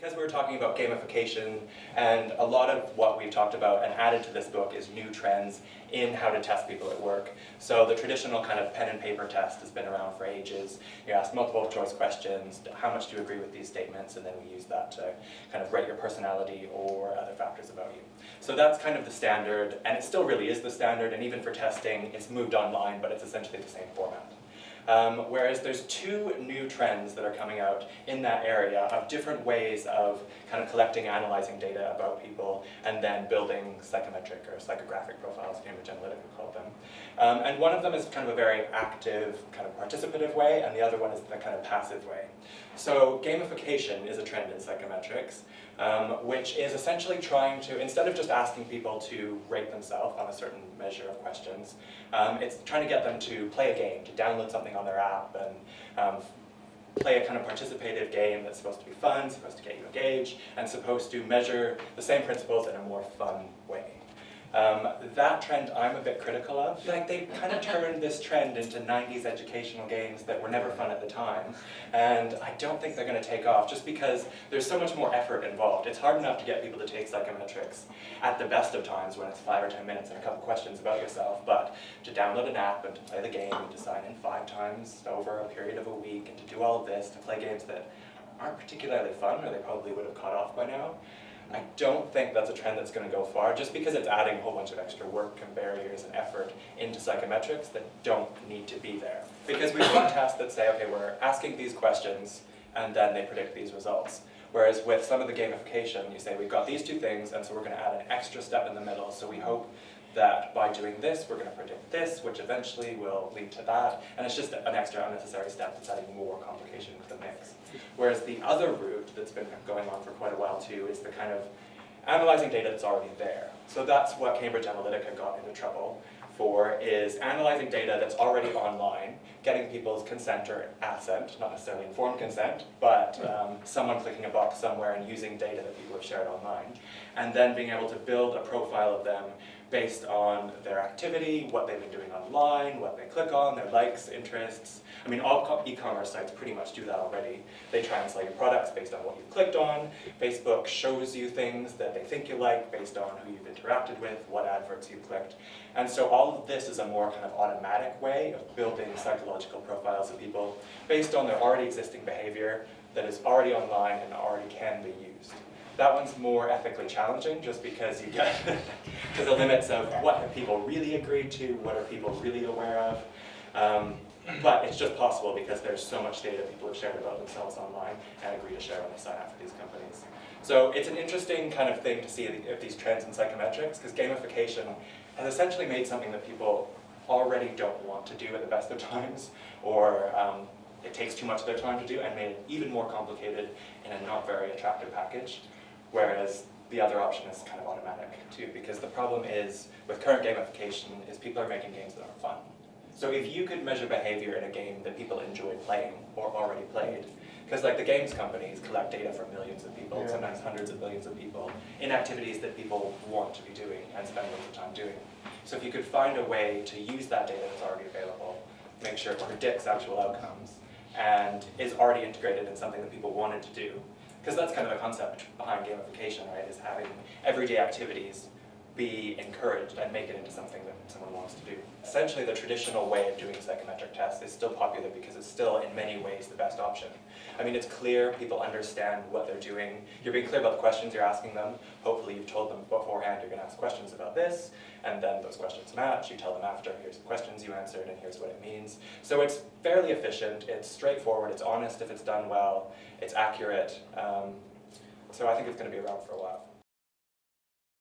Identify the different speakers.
Speaker 1: because we were talking about gamification, and a lot of what we've talked about and added to this book is new trends in how to test people at work. So the traditional kind of pen and paper test has been around for ages. You ask multiple choice questions, how much do you agree with these statements, and then we use that to kind of rate your personality or other factors about you. So that's kind of the standard, and it still really is the standard, and even for testing, it's moved online, but it's essentially the same format. Whereas there's two new trends that are coming out in that area of different ways of kind of collecting, analyzing data about people, and then building psychometric or psychographic profiles, Cambridge Analytica called them. And one of them is kind of a very active, kind of participative way, and the other one is the kind of passive way. So gamification is a trend in psychometrics, which is essentially trying to, instead of just asking people to rate themselves on a certain measure of questions, it's trying to get them to play a game, to download something on their app and play a kind of participative game that's supposed to be fun, supposed to get you engaged, and supposed to measure the same principles in a more fun way. That trend I'm a bit critical of. Like, they kind of turned this trend into 90s educational games that were never fun at the time, and I don't think they're going to take off just because there's so much more effort involved. It's hard enough to get people to take psychometrics at the best of times when it's 5 or 10 minutes and a couple questions about yourself, but to download an app and to play the game and to sign in 5 times over a period of a week and to do all of this, to play games that aren't particularly fun or they probably would have caught off by now, I don't think that's a trend that's going to go far, just because it's adding a whole bunch of extra work and barriers and effort into psychometrics that don't need to be there. Because we've got tests that say, okay, we're asking these questions, and then they predict these results. Whereas with some of the gamification, you say, we've got these two things, and so we're going to add an extra step in the middle, so we hope that by doing this, we're going to predict this, which eventually will lead to that, and it's just an extra unnecessary step that's adding more complication to the mix. Whereas the other route that's been going on for quite a while too is the kind of analyzing data that's already there. So that's what Cambridge Analytica got into trouble for, is analyzing data that's already online, getting people's consent or assent, not necessarily informed consent, but someone clicking a box somewhere and using data that people have shared online, and then being able to build a profile of them based on their activity, what they've been doing online, what they click on, their likes, interests. I mean, all e-commerce sites pretty much do that already. They translate your products based on what you've clicked on. Facebook shows you things that they think you like based on who you've interacted with, what adverts you've clicked. And so all of this is a more kind of automatic way of building psychological profiles of people based on their already existing behavior that is already online and already can be used. That one's more ethically challenging just because you get to the limits of what have people really agreed to, what are people really aware of. But it's just possible because there's so much data people have shared about themselves online and agree to share when they sign up for these companies. So it's an interesting kind of thing to see these trends in psychometrics, because gamification has essentially made something that people already don't want to do at the best of times, or it takes too much of their time to do, and made it even more complicated in a not very attractive package. Whereas the other option is kind of automatic too, because the problem is with current gamification is people are making games that aren't fun. So if you could measure behavior in a game that people enjoy playing or already played, because like the games companies collect data from millions of people, sometimes hundreds of millions of people, in activities that people want to be doing and spend lots of time doing. So if you could find a way to use that data that's already available, make sure it predicts actual outcomes, and is already integrated in something that people wanted to do, because that's kind of the concept behind gamification, right, is having everyday activities be encouraged and make it into something that someone wants to do. Essentially, the traditional way of doing psychometric tests is still popular because it's still, in many ways, the best option. I mean, it's clear, people understand what they're doing. You're being clear about the questions you're asking them. Hopefully, you've told them beforehand you're going to ask questions about this, and then those questions match. You tell them after, here's the questions you answered, and here's what it means. So it's fairly efficient, it's straightforward, it's honest if it's done well, it's accurate. So I think it's going to be around for a while.